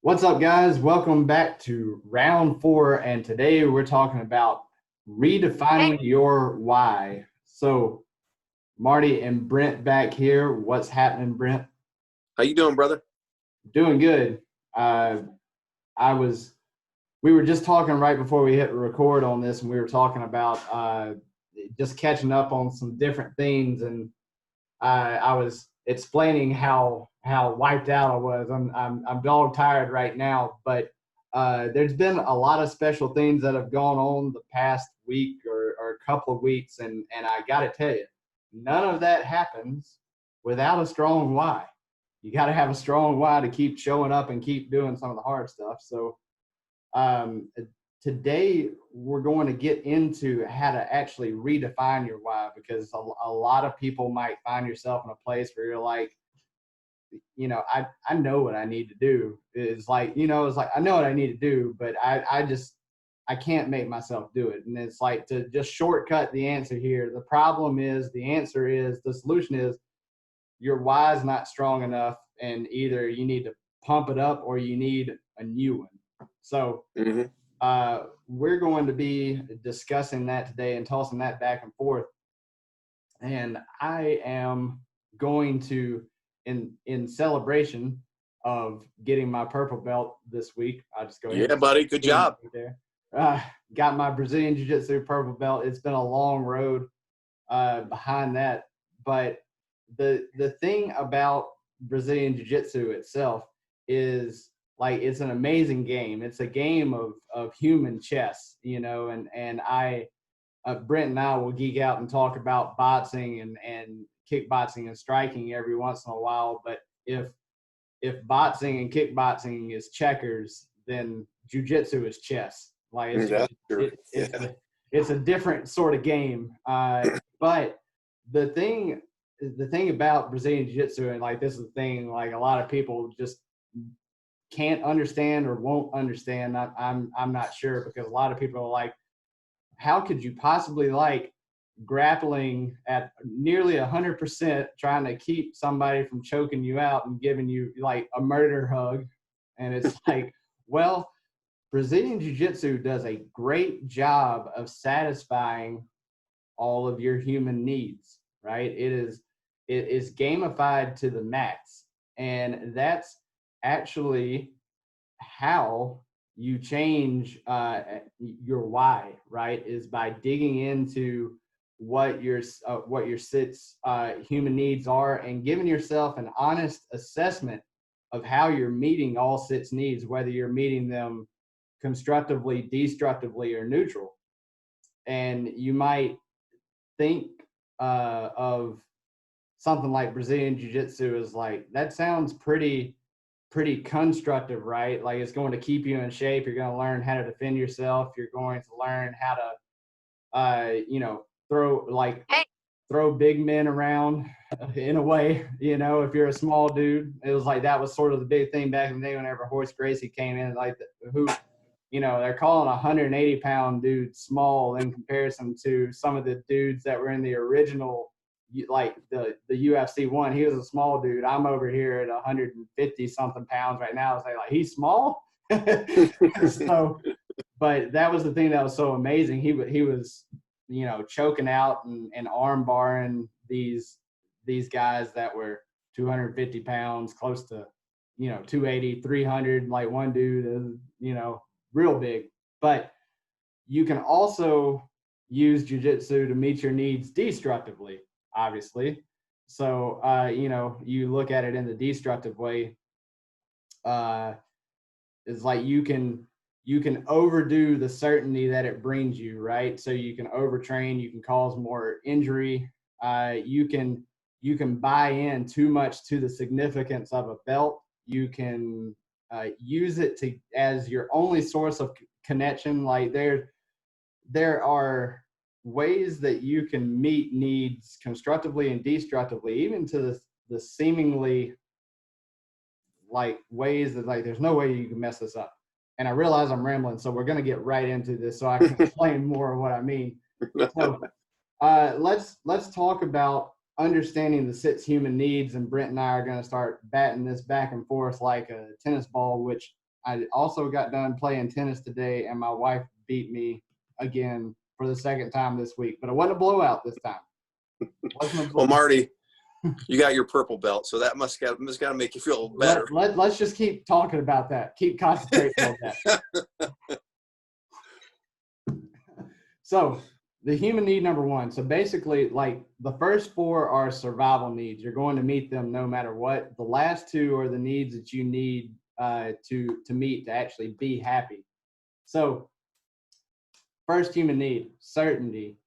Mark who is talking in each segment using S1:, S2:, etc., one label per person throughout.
S1: What's up, guys? Welcome back to round four, and today we're talking about redefining your why. So, Marty and Brent back here. What's happening, Brent?
S2: How you doing, brother?
S1: Doing good. Uh, I was. We were just talking right before we hit record on this, and we were talking about just catching up on some different things, and I was explaining how wiped out I was. I'm dog tired right now, but there's been a lot of special things that have gone on the past week or a couple of weeks, and I got to tell you, none of that happens without a strong why. You got to have a strong why to keep showing up and keep doing some of the hard stuff. So um, today we're going to get into how to actually redefine your why, because a lot of people might find yourself in a place where you're like, I know what I need to do. It's like, it's like, I know what I need to do, but I can't make myself do it. And it's like, to just shortcut the answer here. The problem is, the solution is your why is not strong enough, and either you need to pump it up or you need a new one. So we're going to be discussing that today and tossing that back and forth. And I am going to, in celebration of getting my purple belt this week, I'll just go ahead.
S2: Yeah, buddy. Good job.
S1: There. Got my Brazilian Jiu-Jitsu purple belt. It's been a long road behind that. But the thing about Brazilian Jiu-Jitsu itself is, like, it's an amazing game. It's a game of human chess, and Brent and I will geek out and talk about boxing and kickboxing and striking every once in a while. But if boxing and kickboxing is checkers, then jiu-jitsu is chess. Like, it's a different sort of game. But the thing about Brazilian jiu-jitsu, and like, this is the thing, like, a lot of people just can't understand or won't understand. I'm not sure, because a lot of people are like, how could you possibly like grappling at nearly 100%, trying to keep somebody from choking you out and giving you like a murder hug? And it's like, well, Brazilian Jiu-Jitsu does a great job of satisfying all of your human needs, right? It is gamified to the max. And that's actually how you change your why, right? Is by digging into what your sits human needs are, and giving yourself an honest assessment of how you're meeting all sits needs, whether you're meeting them constructively, destructively, or neutral. And you might think of something like Brazilian Jiu-Jitsu is like, that sounds pretty constructive, right? Like, it's going to keep you in shape. You're going to learn how to defend yourself. You're going to learn how to, throw big men around in a way, if you're a small dude. It was like, that was sort of the big thing back in the day whenever Horace Gracie came in, like, they're calling a 180-pound dude small in comparison to some of the dudes that were in the original, like the UFC one. He was a small dude. I'm over here at 150 something pounds right now. It's like he's small. So, but that was the thing that was so amazing. He was, choking out and arm barring these guys that were 250 pounds, close to, 280, 300. Like, one dude is, real big. But you can also use jiu-jitsu to meet your needs destructively, obviously. So, you look at it in the destructive way. It's like you can overdo the certainty that it brings you, right? So you can overtrain, you can cause more injury. You can buy in too much to the significance of a belt. You can use it as your only source of connection. Like, there are ways that you can meet needs constructively and destructively, even to the seemingly like ways that, like, there's no way you can mess this up. And I realize I'm rambling, so we're going to get right into this so I can explain more of what I mean. So let's talk about understanding the six human needs, and Brent and I are going to start batting this back and forth like a tennis ball, which I also got done playing tennis today, and my wife beat me again for the second time this week. But it wasn't a blowout this time.
S2: Well, Marty, you got your purple belt, so that must got to make you feel better.
S1: Let's just keep talking about that. Keep concentrating on that. So the human need number one. So basically, like the first four are survival needs. You're going to meet them no matter what. The last two are the needs that you need to meet to actually be happy. So first human need, certainty.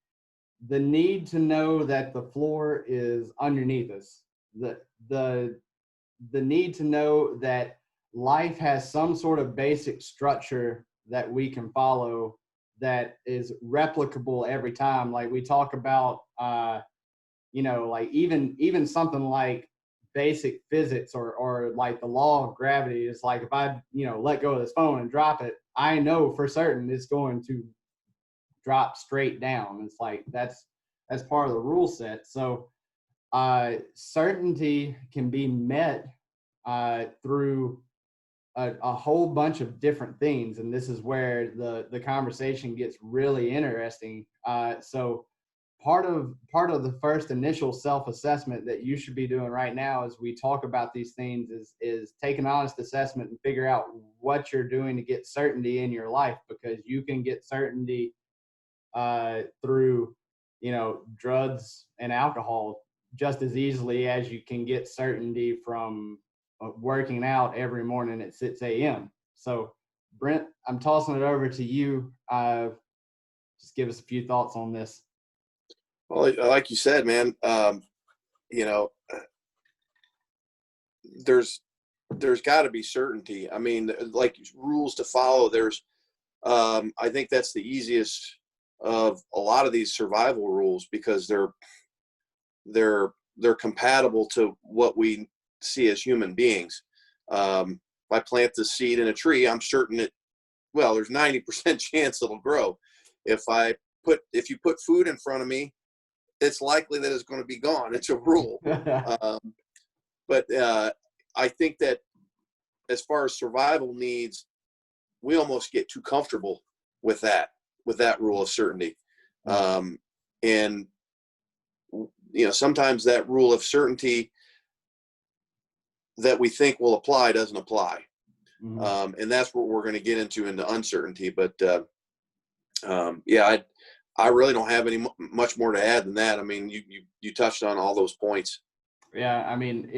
S1: The need to know that the floor is underneath us. The need to know that life has some sort of basic structure that we can follow that is replicable every time. Like we talk about, like even something like basic physics or like the law of gravity is like, if I, let go of this phone and drop it, I know for certain it's going to drop straight down. It's like, that's part of the rule set. So certainty can be met through a whole bunch of different things, and this is where the conversation gets really interesting. So part of the first initial self-assessment that you should be doing right now as we talk about these things is take an honest assessment and figure out what you're doing to get certainty in your life, because you can get certainty through drugs and alcohol just as easily as you can get certainty from working out every morning at 6 a.m. So, Brent, I'm tossing it over to you. Just give us a few thoughts on this.
S2: Well, like you said, man, there's got to be certainty. I mean, like rules to follow. I think that's the easiest of a lot of these survival rules, because they're compatible to what we see as human beings. If I plant the seed in a tree, I'm certain there's 90% chance it'll grow. If you put food in front of me, it's likely that it's going to be gone. It's a rule. But I think that as far as survival needs, we almost get too comfortable with that rule of certainty. And sometimes that rule of certainty that we think will apply doesn't apply. And that's what we're going to get into uncertainty. But I really don't have much more to add than that. I mean, you touched on all those points.
S1: Yeah, I mean,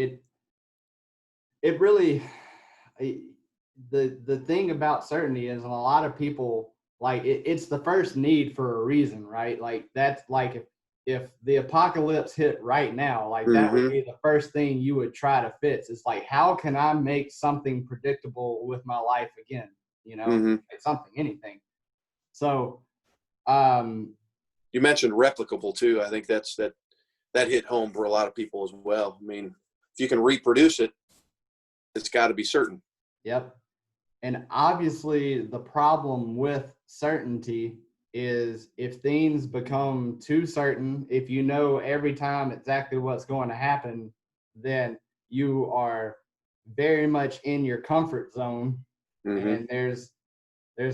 S1: it really, the thing about certainty is, and a lot of people, like, it's the first need for a reason, right? Like, that's like if the apocalypse hit right now, like that would be the first thing you would try to fix. It's like, how can I make something predictable with my life again? Like something, anything. So,
S2: you mentioned replicable too. I think that hit home for a lot of people as well. I mean, if you can reproduce it, it's got to be certain.
S1: Yep. And obviously the problem with certainty is if things become too certain, if you know every time exactly what's going to happen, then you are very much in your comfort zone, and there's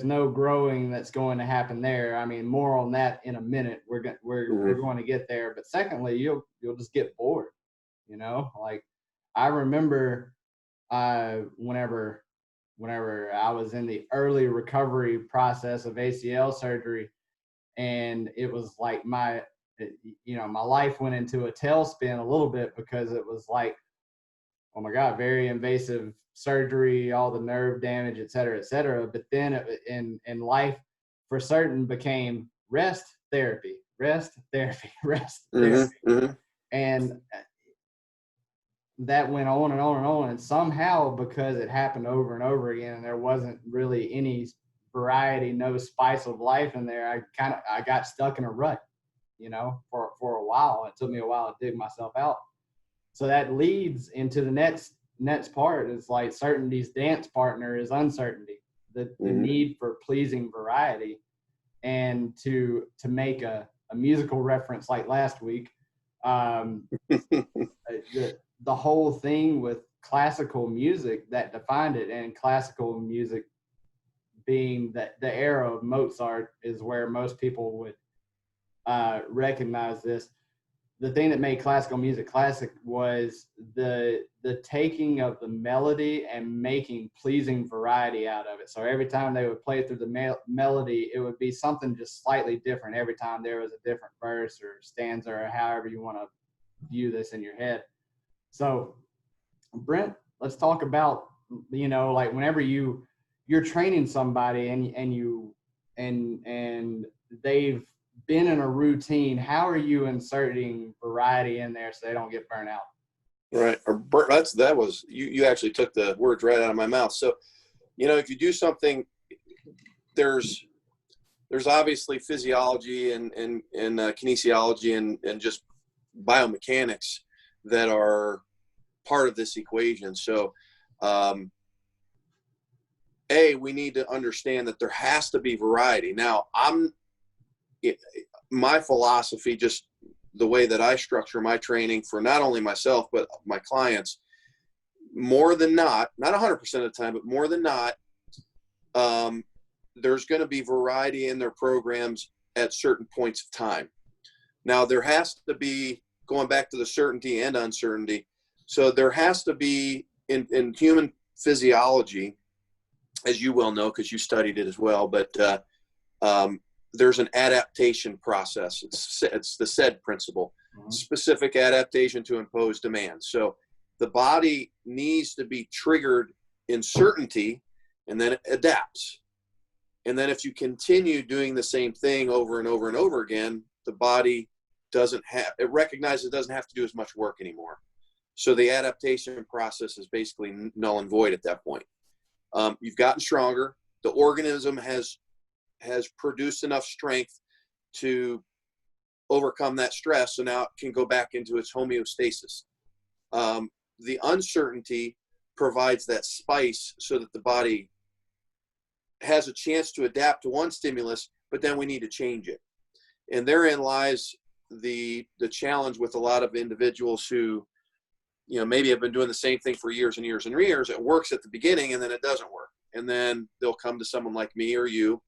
S1: no growing that's going to happen there. I mean, more on that in a minute. We're going to get there. But secondly, you'll just get bored. Like I remember whenever I was in the early recovery process of ACL surgery, and it was like my life went into a tailspin a little bit, because it was like, oh my God, very invasive surgery, all the nerve damage, et cetera, et cetera. But then in life for certain became rest therapy. And that went on and on and on. And somehow, because it happened over and over again, and there wasn't really any variety, no spice of life in there, I got stuck in a rut, for a while. It took me a while to dig myself out. So that leads into the next part. It's like certainty's dance partner is uncertainty, the need for pleasing variety. And to make a musical reference like last week, the whole thing with classical music that defined it, and classical music being the era of Mozart is where most people would recognize this. The thing that made classical music classic was the taking of the melody and making pleasing variety out of it. So every time they would play through the melody, it would be something just slightly different every time there was a different verse or stanza, or however you want to view this in your head. So Brent, let's talk about, like whenever you're training somebody and they've been in a routine, how are you inserting variety in there so they don't get burnt out?
S2: Right. That was, you actually took the words right out of my mouth. So, if you do something, there's obviously physiology and kinesiology and just biomechanics that are part of this equation. So, we need to understand that there has to be variety. Now, my philosophy, just the way that I structure my training for not only myself, but my clients, more than not 100% of the time, but more than not, there's going to be variety in their programs at certain points of time. Now, there has to be, going back to the certainty and uncertainty, so there has to be in human physiology, as you well know, because you studied it as well, but there's an adaptation process. It's the SAID principle, specific adaptation to impose demand. So the body needs to be triggered in certainty, and then it adapts. And then if you continue doing the same thing over and over and over again, the body it recognizes it doesn't have to do as much work anymore. So the adaptation process is basically null and void at that point. You've gotten stronger. The organism has produced enough strength to overcome that stress, so now it can go back into its homeostasis. The uncertainty provides that spice so that the body has a chance to adapt to one stimulus, but then we need to change it. And therein lies the challenge with a lot of individuals who, maybe have been doing the same thing for years and years and years. It works at the beginning, and then it doesn't work. And then they'll come to someone like me or you.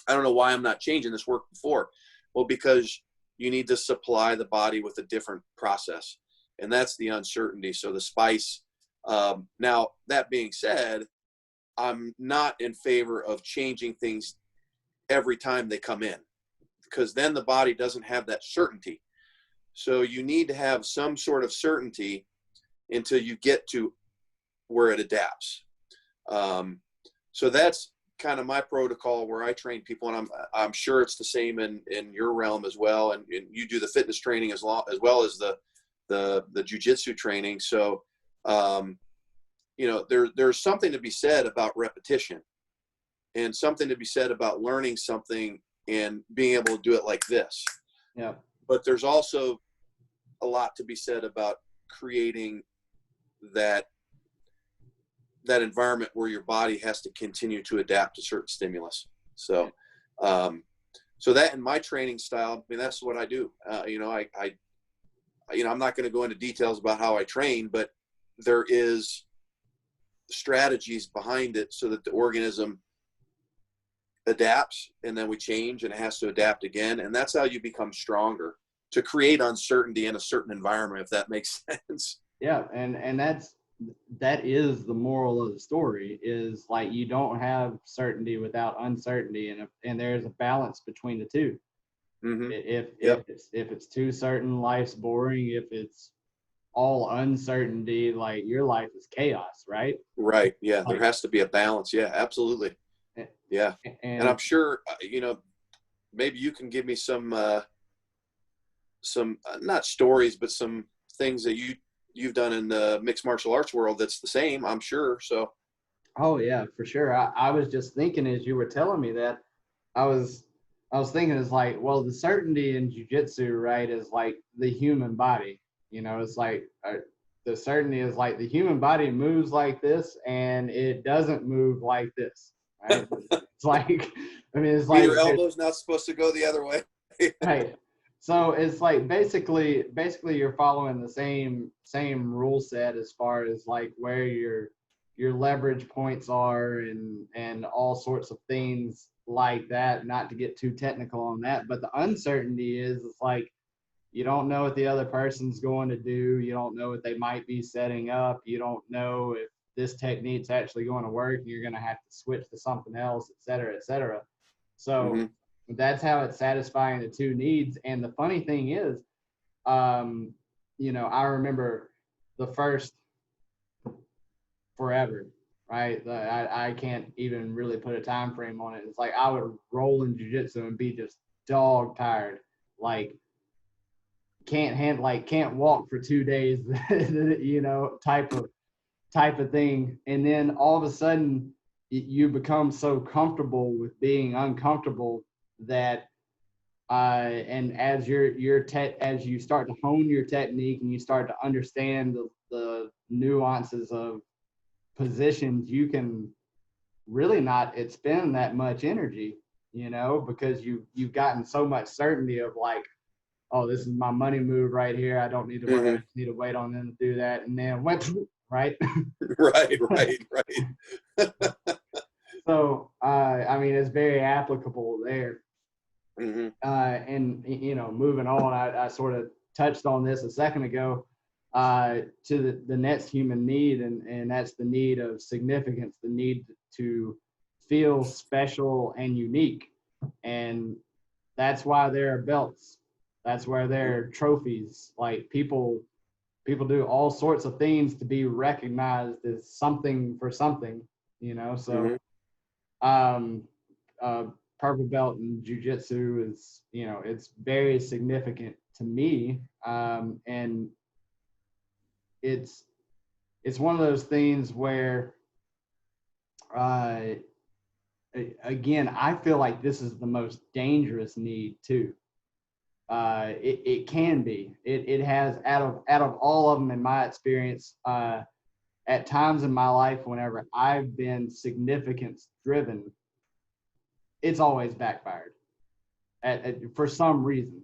S2: I don't know why I'm not changing this work before. Well, because you need to supply the body with a different process, and that's the uncertainty. So the spice. Now, that being said, I'm not in favor of changing things every time they come in, because then the body doesn't have that certainty. So you need to have some sort of certainty until you get to where it adapts. So that's kind of my protocol where I train people, and I'm sure it's the same in your realm as well. And you do the fitness training as well as the jiu-jitsu training. So, there's something to be said about repetition, and something to be said about learning something and being able to do it like this.
S1: Yeah.
S2: But there's also a lot to be said about creating that environment where your body has to continue to adapt to certain stimulus. So, so that in my training style, that's what I do. I'm not going to go into details about how I train, but there is strategies behind it so that the organism adapts, and then we change, and it has to adapt again. And that's how you become stronger, to create uncertainty in a certain environment, if that makes sense.
S1: Yeah. And that is the moral of the story, is like, you don't have certainty without uncertainty, and there's a balance between the two.
S2: Mm-hmm.
S1: If it's too certain, life's boring. If it's all uncertainty, like, your life is chaos, right?
S2: Right. Yeah. There has to be a balance. Yeah, absolutely. Yeah. And I'm sure, maybe you can give me some not stories, but some things that you've done in the mixed martial arts world that's the same, I'm sure. So.
S1: Oh yeah, for sure. I was just thinking, as you were telling me that, I was thinking, it's like, well, the certainty in jiu-jitsu, right, is like the human body. It's like the certainty is like the human body moves like this, and it doesn't move like this. Right? It's like, it's like
S2: your elbow's not supposed to go the other way.
S1: Right. So it's like basically you're following the same rule set as far as like where your leverage points are and all sorts of things like that. Not to get too technical on that, but the uncertainty is it's like you don't know what the other person's going to do. You don't know what they might be setting up. You don't know if this technique's actually going to work. You're going to have to switch to something else, et cetera, et cetera. So that's how it's satisfying the two needs. And the funny thing is, I remember the first forever, right? I can't even really put a time frame on it. It's like I would roll in jiu-jitsu and be just dog tired, like can't walk for 2 days, type of thing. And then all of a sudden you become so comfortable with being uncomfortable that and as as you start to hone your technique and you start to understand the nuances of positions, you can really not expend that much energy, because you've gotten so much certainty of like, oh, this is my money move right here. I don't need to worry. I just need to wait on them to do that. And then went right.
S2: Right.
S1: So, I mean, it's very applicable there. And, moving on, I sort of touched on this a second ago, to the next human need, and that's the need of significance, the need to feel special and unique. And that's why there are belts. That's where there are trophies. Like people do all sorts of things to be recognized as something for something, so purple belt in jiu-jitsu is, it's very significant to me. And it's one of those things where, again, I feel like this is the most dangerous need too. It can be. It has, out of all of them, in my experience, at times in my life, whenever I've been significance driven, it's always backfired for some reason.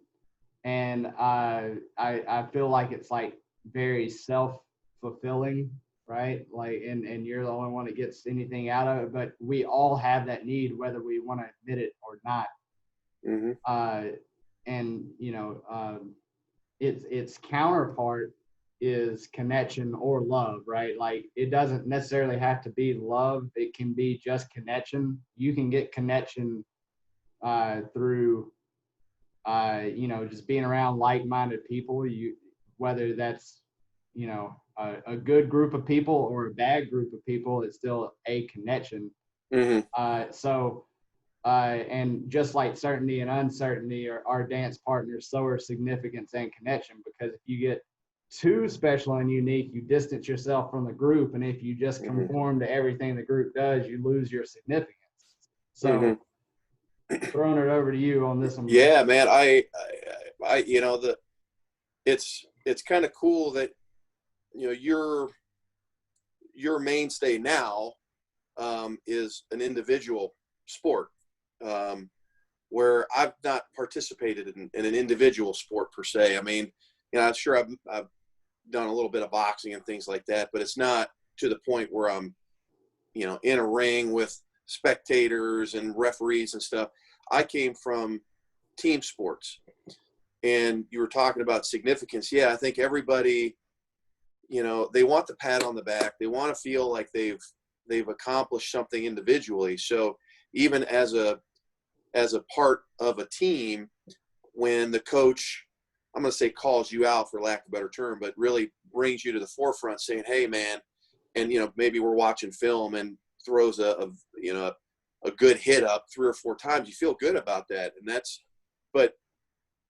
S1: And I feel like it's like very self-fulfilling, right? Like, and you're the only one that gets anything out of it, but we all have that need, whether we want to admit it or not. And its counterpart is connection or love, right? Like, it doesn't necessarily have to be love. It can be just connection. You can get connection through just being around like-minded people. Whether that's a good group of people or a bad group of people, it's still a connection. And just like certainty and uncertainty are dance partners, so are significance and connection. Because if you get too special and unique, you distance yourself from the group, and if you just conform to everything the group does, you lose your significance. So throwing it over to you on this one.
S2: Yeah, man. It's kind of cool that your mainstay now is an individual sport, where I've not participated in an individual sport per se. I mean, sure, I've done a little bit of boxing and things like that, but it's not to the point where I'm in a ring with spectators and referees and stuff. I came from team sports, and you were talking about significance. Yeah, I think everybody, they want the pat on the back. They want to feel like they've accomplished something individually. So even as a part of a team, when the coach, I'm going to say, calls you out, for lack of a better term, but really brings you to the forefront, saying, "Hey, man," and maybe we're watching film and throws a good hit up 3 or 4 times, you feel good about that. And but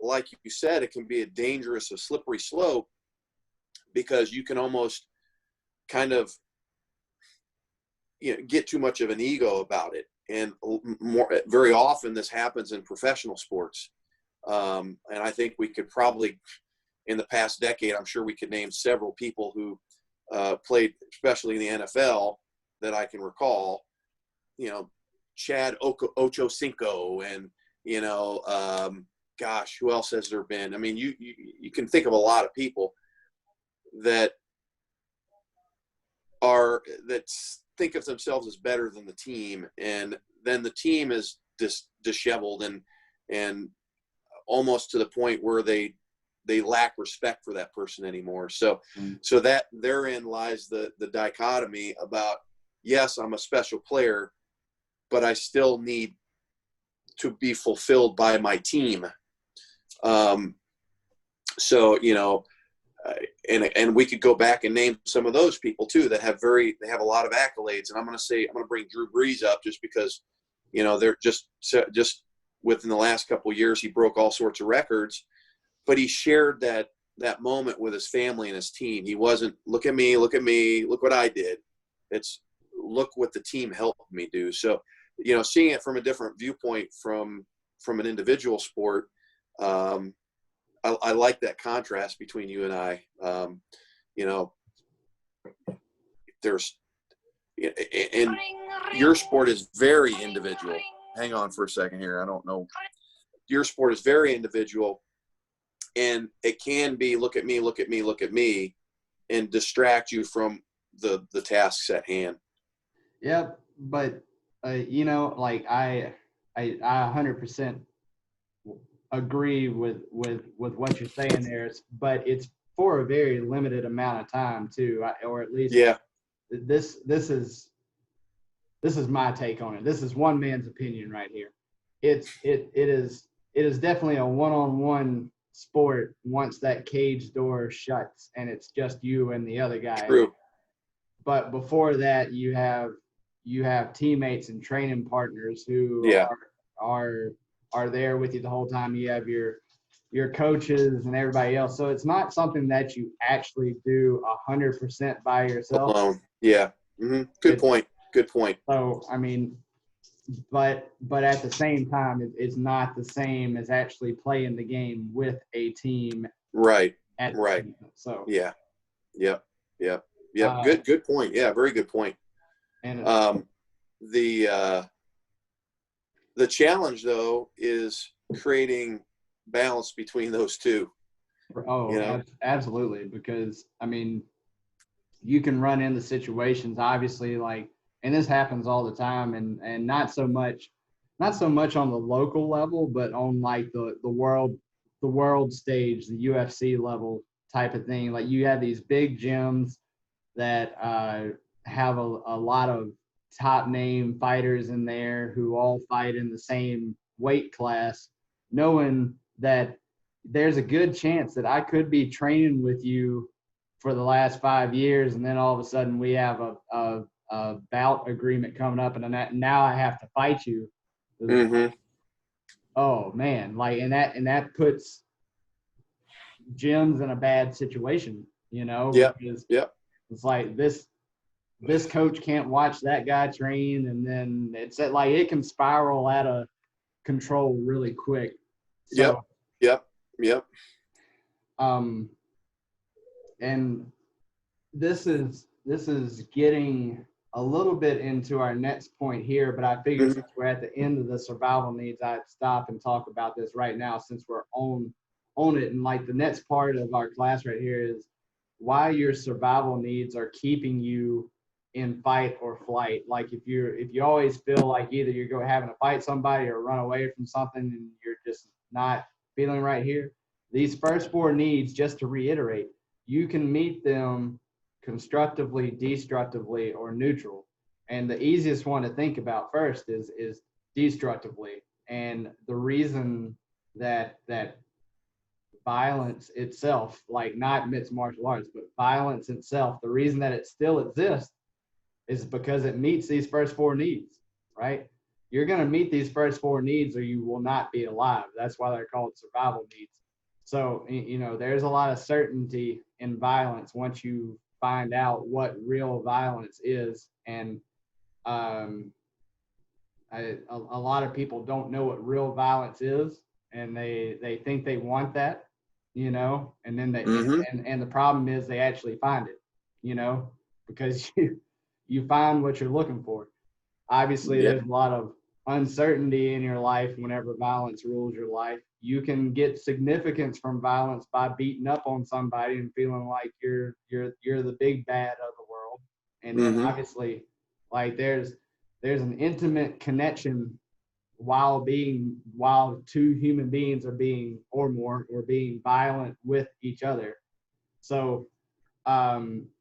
S2: like you said, it can be a slippery slope, because you can almost kind of get too much of an ego about it. And very often this happens in professional sports. And I think we could probably, in the past decade, I'm sure we could name several people who played, especially in the NFL, that I can recall, Chad Ochocinco and, gosh, who else has there been? I mean, you can think of a lot of people that think of themselves as better than the team, and then the team is just disheveled and almost to the point where they lack respect for that person anymore. So that therein lies the dichotomy about, yes, I'm a special player, but I still need to be fulfilled by my team. So, and we could go back and name some of those people too that they have a lot of accolades. And I'm going to bring Drew Brees up just because, they're just within the last couple of years, he broke all sorts of records, but he shared that moment with his family and his team. He wasn't, look at me, look what I did. It's look what the team helped me do. So, seeing it from a different viewpoint from an individual sport, I like that contrast between you and I. And your sport is very individual. Hang on for a second here. I don't know. Your sport is very individual, and it can be look at me, and distract you from the tasks at hand.
S1: Yeah, but like I 100% agree with what you're saying there, but it's for a very limited amount of time too, or at least this is my take on it. This is one man's opinion right here. It is definitely a one-on-one sport once that cage door shuts and it's just you and the other guy.
S2: True.
S1: But before that, you have teammates and training partners who are there with you the whole time. You have your coaches and everybody else. So it's not something that you actually do 100% by yourself.
S2: Alone. Yeah. Mm-hmm. Good point.
S1: So, I mean, but at the same time, it's not the same as actually playing the game with a team.
S2: Right.
S1: So.
S2: Yeah. Yep. Good point. Yeah. Very good point.
S1: And
S2: the challenge though is creating balance between those two.
S1: Absolutely. Because I mean, you can run into situations, obviously, like, and this happens all the time, and not so much on the local level, but on like the world stage, the UFC level type of thing. Like you have these big gyms that have a lot of top name fighters in there who all fight in the same weight class, knowing that there's a good chance that I could be training with you for the last 5 years, and then all of a sudden we have a bout agreement coming up, and now I have to fight you.
S2: Mm-hmm.
S1: Oh man, like and that puts gyms in a bad situation, because it's like this coach can't watch that guy train, and then it's like it can spiral out of control really quick. So,
S2: Yep.
S1: And this is getting a little bit into our next point here, but I figured since we're at the end of the survival needs, I'd stop and talk about this right now since we're on it. And like the next part of our class right here is why your survival needs are keeping you in fight or flight. Like if you always feel like either you're having to fight somebody or run away from something and you're just not feeling right here, these first 4 needs, just to reiterate, you can meet them constructively, destructively, or neutral. And the easiest one to think about first is destructively. And the reason that violence itself, like not mixed martial arts, but violence itself, the reason that it still exists is because it meets these first 4 needs, right? You're going to meet these first 4 needs or you will not be alive. That's why they're called survival needs. So, there's a lot of certainty in violence once you find out what real violence is. And a lot of people don't know what real violence is, and they think they want that, and then and the problem is they actually find it, because you find what you're looking for. Obviously, there's a lot of uncertainty in your life whenever violence rules your life. You can get significance from violence by beating up on somebody and feeling like you're the big bad of the world. And then
S2: Mm-hmm.
S1: obviously, like there's an intimate connection while two human beings are being or more or being violent with each other. So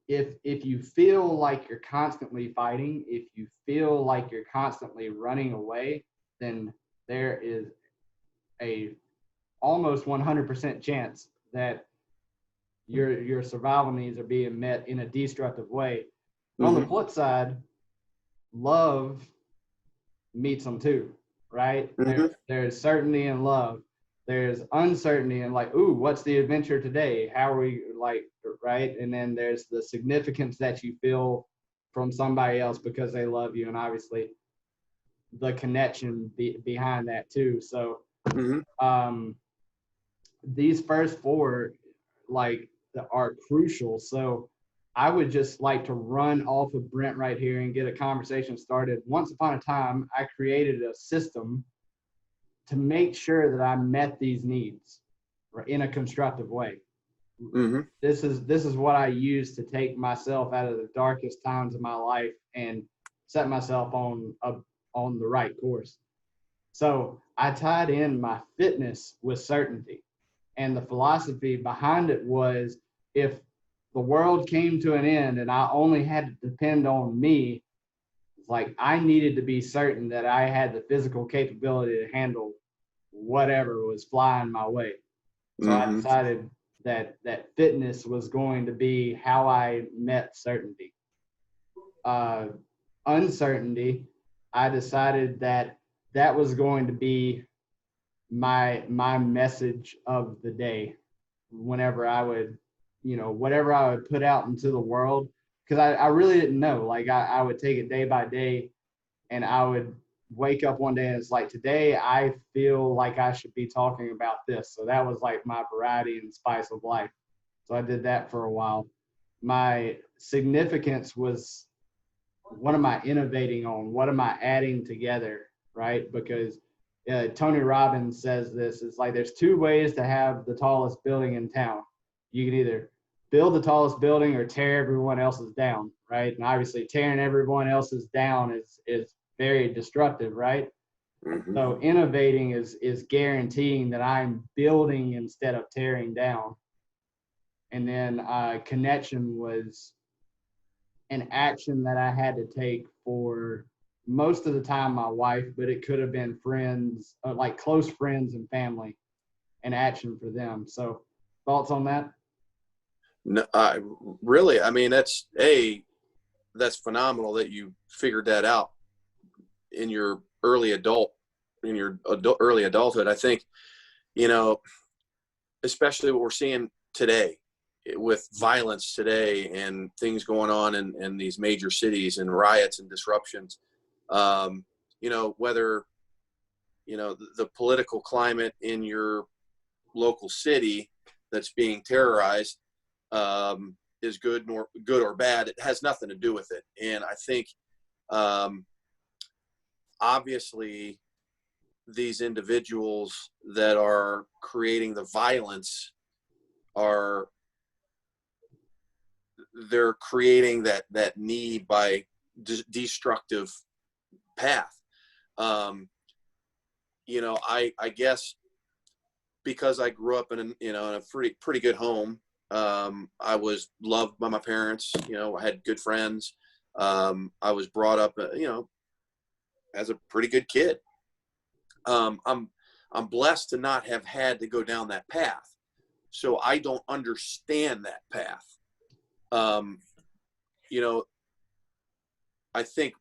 S1: if you feel like you're constantly fighting, if you feel like you're constantly running away, then there is a almost 100% chance that your survival needs are being met in a destructive way. But on the
S2: Mm-hmm.
S1: flip side, love meets them too, right?
S2: Mm-hmm.
S1: There's certainty in love. There's uncertainty in like, ooh, what's the adventure today? How are we like, right? And then there's the significance that you feel from somebody else because they love you, and obviously the connection behind that too. So
S2: Mm-hmm.
S1: um, these first four like are crucial. So I would just like to run off of Brent right here and get a conversation started. Once upon a time, I created a system to make sure that I met these needs in a constructive way.
S2: Mm-hmm.
S1: This is what I use to take myself out of the darkest times of my life and set myself on the right course. So I tied in my fitness with certainty. And the philosophy behind it was, if the world came to an end and I only had to depend on me, like I needed to be certain that I had the physical capability to handle whatever was flying my way. So I
S2: Mm-hmm.
S1: decided that fitness was going to be how I met certainty. Uh, Uncertainty, I decided that was going to be my message of the day whenever I would, whatever I would put out into the world, because I really didn't know. Like I would take it day by day, and I would wake up one day and it's like, today I feel like I should be talking about this. So that was like my variety and spice of life. So I did that for a while. My significance was, what am I innovating on? What am I adding together? Right? Because Tony Robbins says this, it's like there's two ways to have the tallest building in town. You can either build the tallest building or tear everyone else's down, right? And obviously tearing everyone else's down is very destructive, right?
S2: Mm-hmm.
S1: So innovating is guaranteeing that I'm building instead of tearing down. And then connection was an action that I had to take for most of the time my wife, but it could have been friends, like close friends and family, an action for them. So thoughts on that?
S2: No, really, I mean, that's phenomenal that you figured that out in your early adulthood. I think, you know, especially what we're seeing today with violence today and things going on in these major cities and riots and disruptions. Whether, the political climate in your local city that's being terrorized is good or bad. It has nothing to do with it. And I think, obviously, these individuals that are creating the violence they're creating that need by destructive path. I guess because I grew up in a pretty good home. I was loved by my parents. I had good friends. I was brought up, as a pretty good kid. I'm blessed to not have had to go down that path, so I don't understand that path. I think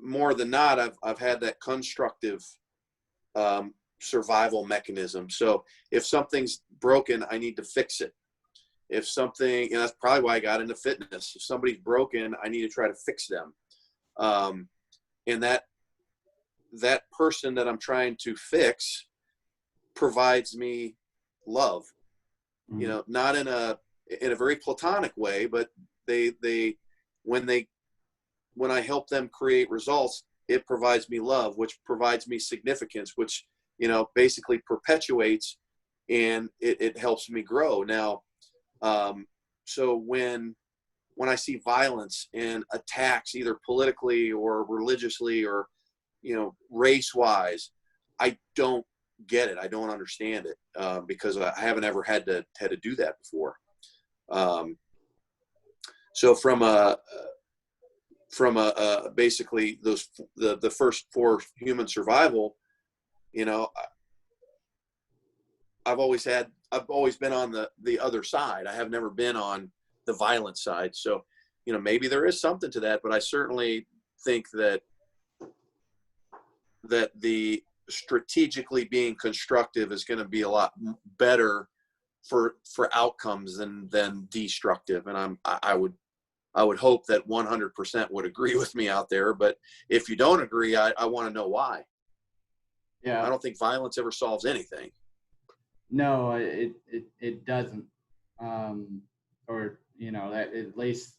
S2: more than not, I've had that constructive survival mechanism. So if something's broken, I need to fix it. If something, that's probably why I got into fitness. If somebody's broken, I need to try to fix them. And that person that I'm trying to fix provides me love, not in a very platonic way, but when I help them create results, it provides me love, which provides me significance, which, basically perpetuates, and it helps me grow. Now, so when I see violence and attacks, either politically or religiously or, race wise, I don't get it. I don't understand it, because I haven't ever had to do that before. So from basically the first 4 human survival, I've always been on the other side. I have never been on the violent side. So, maybe there is something to that, but I certainly think that the strategically being constructive is going to be a lot better for outcomes than destructive. And I would hope that 100% would agree with me out there. But if you don't agree, I want to know why.
S1: Yeah.
S2: I don't think violence ever solves anything.
S1: No, it doesn't. Or, that at least,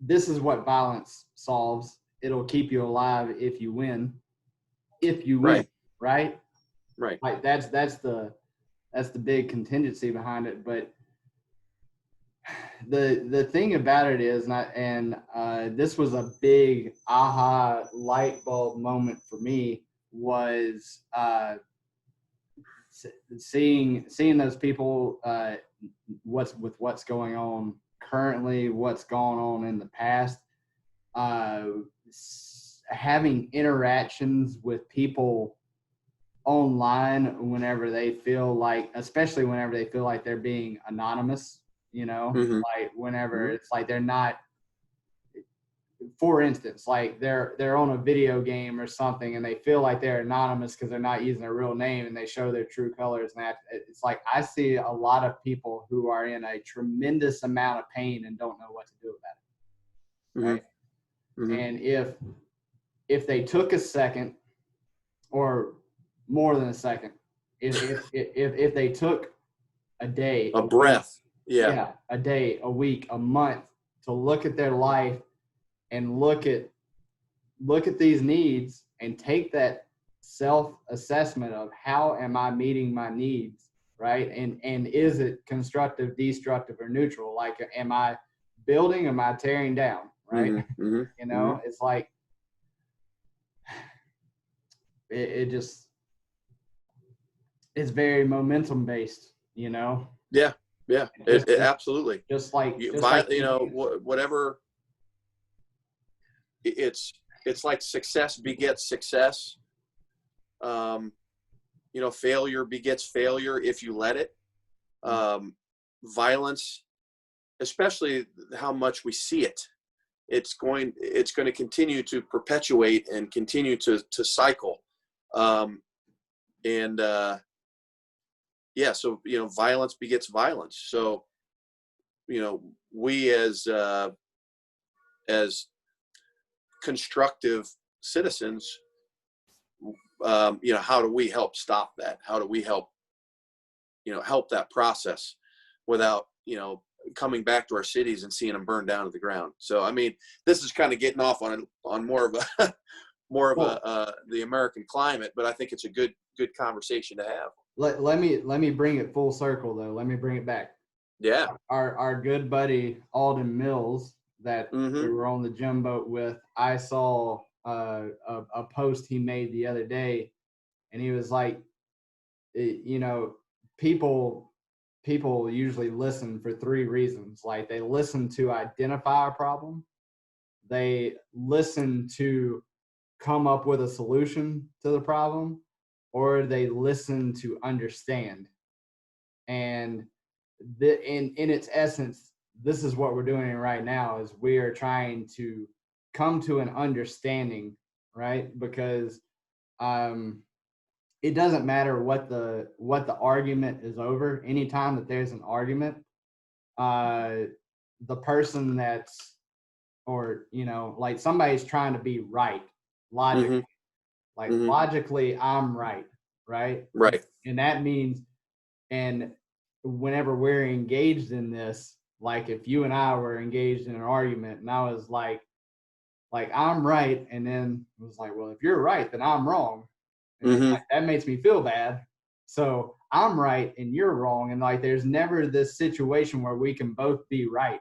S1: this is what violence solves. It'll keep you alive if you win. If you win, right?
S2: Right.
S1: Like that's the big contingency behind it. But the thing about it is, this was a big aha light bulb moment for me, was seeing those people, what's going on currently, what's gone on in the past, having interactions with people online whenever they feel like, especially whenever they feel like they're being anonymous,
S2: Mm-hmm.
S1: like whenever
S2: Mm-hmm.
S1: it's like they're not, for instance, like they're on a video game or something and they feel like they're anonymous because they're not using their real name and they show their true colors. And it's like, I see a lot of people who are in a tremendous amount of pain and don't know what to do about it. Right.
S2: Mm-hmm.
S1: And if they took a second, or more than a second, if they took a day,
S2: a breath,
S1: a day, a week, a month, to look at their life and look at these needs and take that self-assessment of how am I meeting my needs, right? And is it constructive, destructive, or neutral? Like, am I building, am I tearing down, right?
S2: Mm-hmm.
S1: It's like, it just, it's very momentum based,
S2: Yeah. It absolutely.
S1: Just like
S2: whatever. It's like success begets success. Failure begets failure if you let it. Violence, especially how much we see it, it's going to continue to perpetuate and continue to cycle. So violence begets violence. So we as constructive citizens, how do we help stop that? How do we help that process without coming back to our cities and seeing them burn down to the ground? So I mean, this is kind of getting off on more of a the American climate, but I think it's a good conversation to have.
S1: Let me bring it full circle though. Let me bring it back.
S2: Yeah.
S1: Our good buddy Alden Mills that we were on the gym boat with, I saw a post he made the other day, and he was like, people usually listen for 3 reasons. Like, they listen to identify a problem, they listen to come up with a solution to the problem, or they listen to understand. And in its essence, this is what we're doing right now, is we are trying to come to an understanding, right? Because it doesn't matter what the argument is over. Anytime that there's an argument, the person that's, or like, somebody's trying to be right logically, logically I'm right. And that means, and whenever we're engaged in this, like if you and I were engaged in an argument and I was like, like I'm right, and then it was like, well, if you're right, then I'm wrong, and it's
S2: Mm-hmm.
S1: like, that makes me feel bad. So I'm right and you're wrong, and like there's never this situation where we can both be right,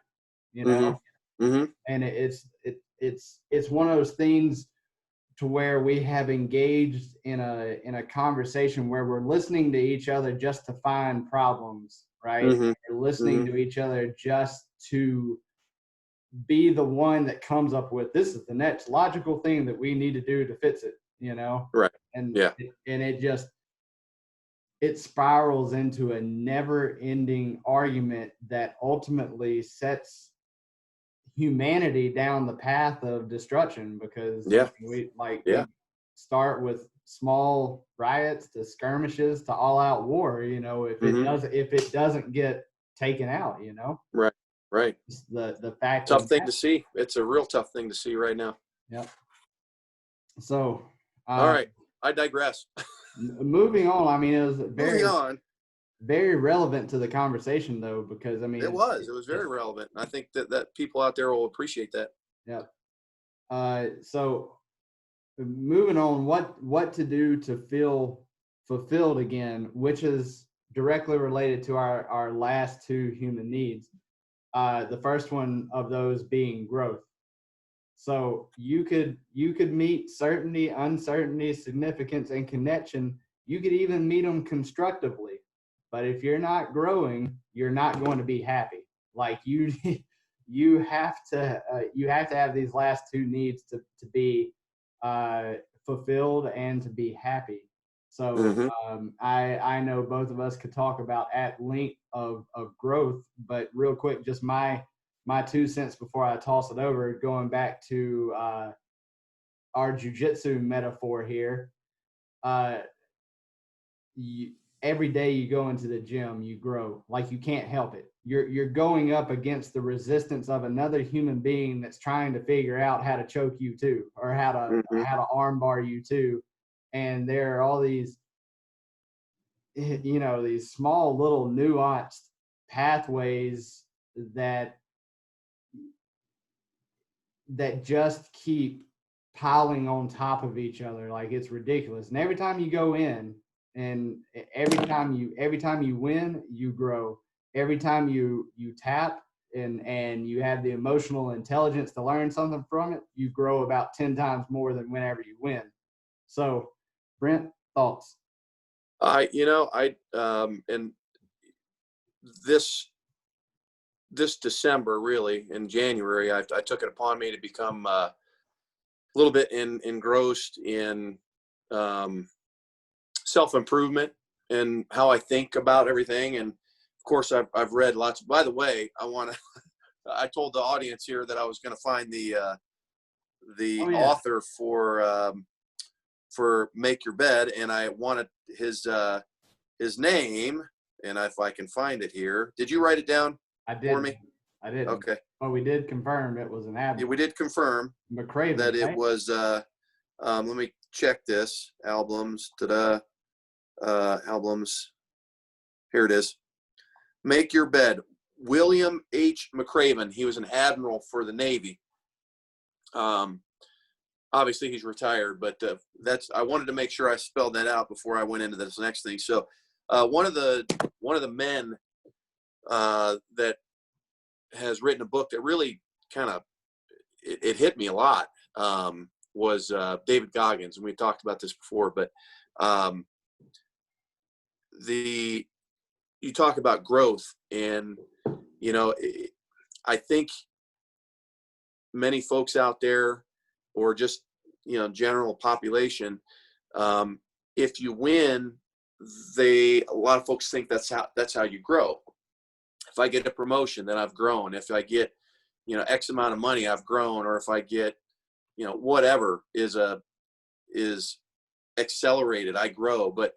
S1: you know.
S2: Mm-hmm. Mm-hmm.
S1: And it's one of those things to where we have engaged in a conversation where we're listening to each other just to find problems, right?
S2: Mm-hmm.
S1: We're listening
S2: Mm-hmm.
S1: to each other just to be the one that comes up with, this is the next logical thing that we need to do to fix it, you know.
S2: Right.
S1: and
S2: Yeah.
S1: and it spirals into a never ending argument that ultimately sets humanity down the path of destruction, because
S2: Yeah. Yeah.
S1: we start with small riots to skirmishes to all out war, you know,
S2: Mm-hmm.
S1: if it doesn't get taken out, you know.
S2: Right. Right.
S1: It's the fact
S2: Tough
S1: of
S2: thing
S1: that.
S2: to see. It's a real tough thing to see right now.
S1: Yep. So
S2: All right. I digress.
S1: moving on, I mean, it was
S2: Moving on.
S1: very relevant to the conversation though, because I mean
S2: It was very relevant. I think that people out there will appreciate that.
S1: Yep. So moving on, what to do to feel fulfilled again, which is directly related to our last two human needs. The first one of those being growth. So you could meet certainty, uncertainty, significance, and connection. You could even meet them constructively, but if you're not growing, you're not going to be happy. Like you have to have these last two needs to be fulfilled and to be happy. So
S2: Mm-hmm.
S1: I know both of us could talk about at length of growth, but real quick, just my 2 cents before I toss it over, going back to our jujitsu metaphor here. Uh, you, every day you go into the gym, you grow. Like you can't help it. You're going up against the resistance of another human being that's trying to figure out how to choke you too, or how
S2: Mm-hmm.
S1: to armbar you too. And there are all these, you know, these small little nuanced pathways that just keep piling on top of each other. Like it's ridiculous. And every time you go in, and every time you win, you grow. Every time you tap and you have the emotional intelligence to learn something from it, you grow about 10 times more than whenever you win. So Brent, thoughts?
S2: And this December, really in January, I took it upon me to become a little bit engrossed in self-improvement and how I think about everything. And of course, I've read lots. By the way, I told the audience here that I was going to find the
S1: Oh yeah,
S2: author for Make Your Bed, and I wanted his name. And if I can find it here, did you write it down
S1: I
S2: for
S1: did.
S2: me?
S1: I did.
S2: Okay.
S1: But we did confirm it was an
S2: Yeah, we did confirm
S1: McCraven,
S2: that it
S1: right?
S2: was. Let me check this. Albums. Albums. Here it is. Make Your Bed. William H. McCraven. He was an admiral for the Navy. Obviously he's retired, but I wanted to make sure I spelled that out before I went into this next thing. So one of the men that has written a book that really kind of it hit me a lot was David Goggins, and we talked about this before, but you talk about growth, and you know, I think many folks out there, or just general population, if you win, a lot of folks think that's how you grow. If I get a promotion, then I've grown. If I get X amount of money, I've grown. Or if I get whatever is accelerated, I grow. But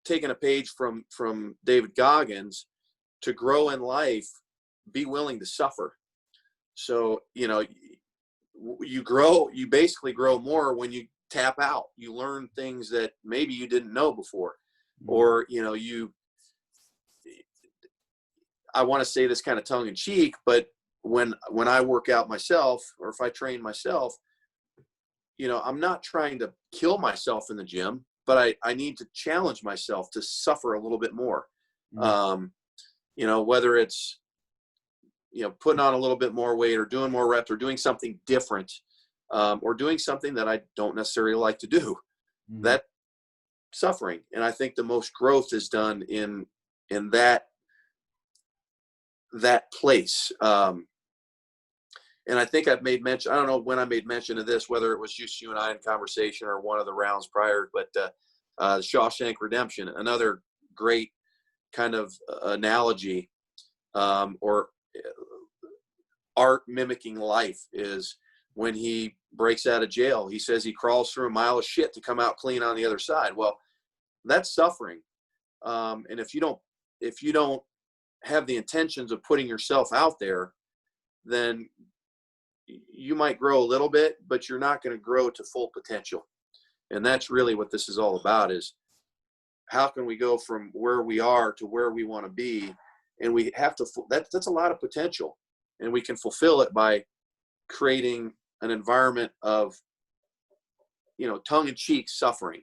S2: taking a page from David Goggins, to grow in life, be willing to suffer. So you basically grow more when you tap out. You learn things that maybe you didn't know before. Or I want to say this kind of tongue in cheek, but when I work out myself, or if I train myself, I'm not trying to kill myself in the gym, but I need to challenge myself to suffer a little bit more. Whether it's, putting on a little bit more weight, or doing more reps, or doing something different, or doing something that I don't necessarily like to do, that suffering. And I think the most growth is done in that place. And I think I've made mention, I don't know when I made mention of this, whether it was just you and I in conversation or one of the rounds prior, but Shawshank Redemption, another great kind of analogy, or art mimicking life, is when he breaks out of jail, he says he crawls through a mile of shit to come out clean on the other side. Well, that's suffering. And if you don't have the intentions of putting yourself out there, then you might grow a little bit, but you're not going to grow to full potential. And that's really what this is all about, is how can we go from where we are to where we want to be? And we have to, that's a lot of potential, and we can fulfill it by creating an environment of, tongue-in-cheek suffering.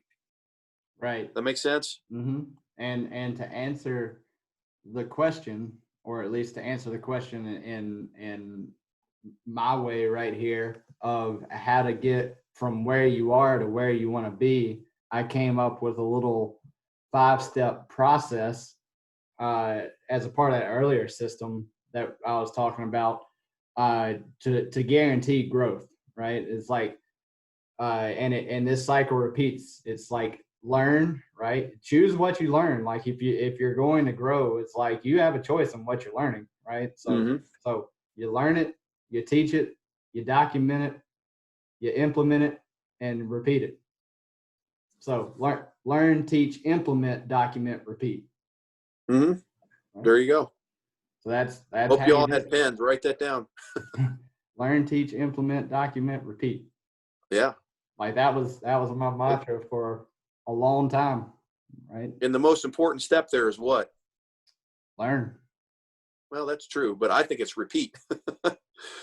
S1: Right.
S2: That makes sense?
S1: Mm-hmm. And to answer the question, or at least to answer the question in my way right here, of how to get from where you are to where you want to be, I came up with a little 5-step process as a part of that earlier system that I was talking about, to guarantee growth, right? It's like, and this cycle repeats. It's like, learn, right? Choose what you learn. Like if you're going to grow, it's like you have a choice on what you're learning, right? So so you learn it, you teach it, you document it, you implement it, and repeat it. So learn, teach, implement, document, repeat.
S2: Right? There you go.
S1: So that's
S2: Hope you all had pens. Write that down.
S1: Learn, teach, implement, document, repeat.
S2: Yeah.
S1: Like that was my mantra for a long time, right?
S2: And the most important step there is what?
S1: Learn.
S2: Well, that's true, but I think it's repeat.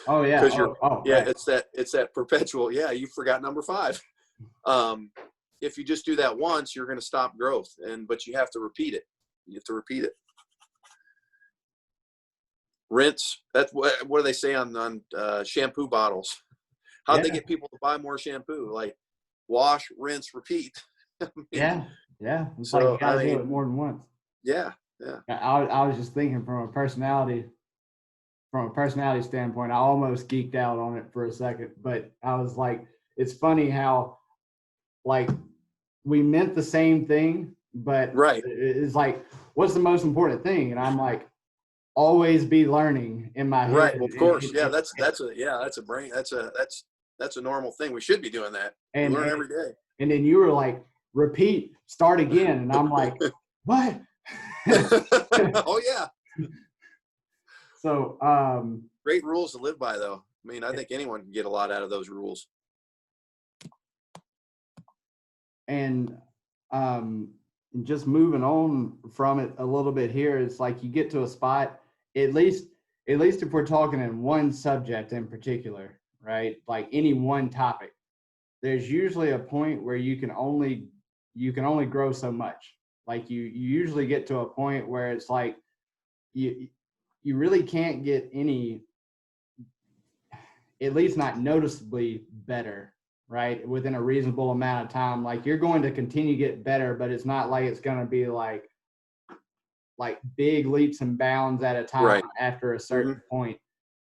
S1: Oh yeah.
S2: Because
S1: right.
S2: it's that perpetual. Yeah, you forgot number 5. If you just do that once, you're going to stop growth, but you have to repeat it. You have to repeat it. Rinse. That's what do they say on shampoo bottles? How'd they get people to buy more shampoo? Like, wash, rinse, repeat.
S1: Yeah. It's like you gotta do it more than once.
S2: Yeah.
S1: I was just thinking from a personality standpoint, I almost geeked out on it for a second, but I was like, it's funny how, like, we meant the same thing, but
S2: right.
S1: It's like, what's the most important thing? And I'm like, always be learning in my head.
S2: Right. Well, of course. Yeah. That's a normal thing. We should be doing that. We learn every day.
S1: And then you were like, repeat, start again. And I'm like, what?
S2: Oh yeah.
S1: So
S2: great rules to live by, though. I mean, I think anyone can get a lot out of those rules.
S1: And just moving on from it a little bit here, it's like you get to a spot, at least if we're talking in one subject in particular, right? Like any one topic, there's usually a point where you can only grow so much. Like you usually get to a point where it's like you really can't get any, at least not noticeably better, right? Within a reasonable amount of time. Like you're going to continue to get better, but it's not like it's going to be like big leaps and bounds at a time after a certain point.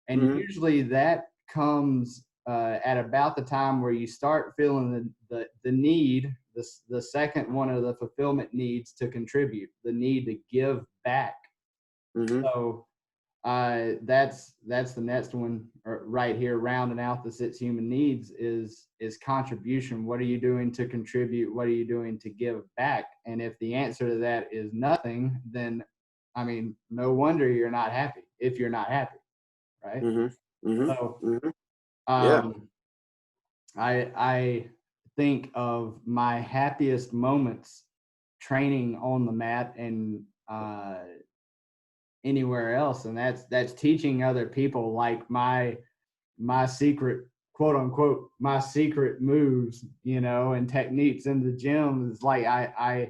S1: And usually that comes at about the time where you start feeling the need, the second one of the fulfillment needs to contribute, the need to give back. So that's the next one right here, rounding out the 6 human needs is contribution. What are you doing to contribute? What are you doing to give back? And if the answer to that is nothing, then I mean, no wonder you're not happy if you're not happy, right? So I think of my happiest moments training on the mat and anywhere else. And that's teaching other people, like my secret, quote unquote, my secret moves, you know, and techniques in the gym. Is like I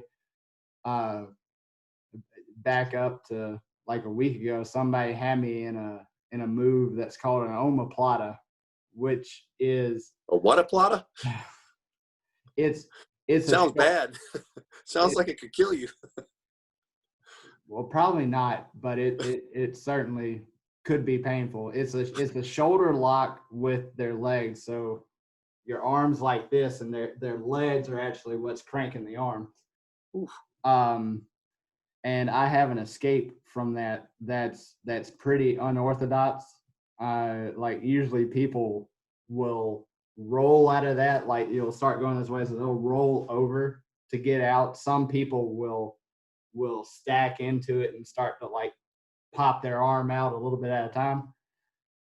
S1: back up to like a week ago, somebody had me in a move that's called an omoplata, which is
S2: A what a plata?
S1: it's
S2: Sounds bad. Sounds like it could kill you.
S1: Well, probably not, but it certainly could be painful. It's a shoulder lock with their legs. So your arms like this, and their legs are actually what's cranking the arm.
S2: Oof.
S1: And I have an escape from that. That's pretty unorthodox. Like usually people will roll out of that. Like you'll start going this way, so they'll roll over to get out. Some people will stack into it and start to like pop their arm out a little bit at a time.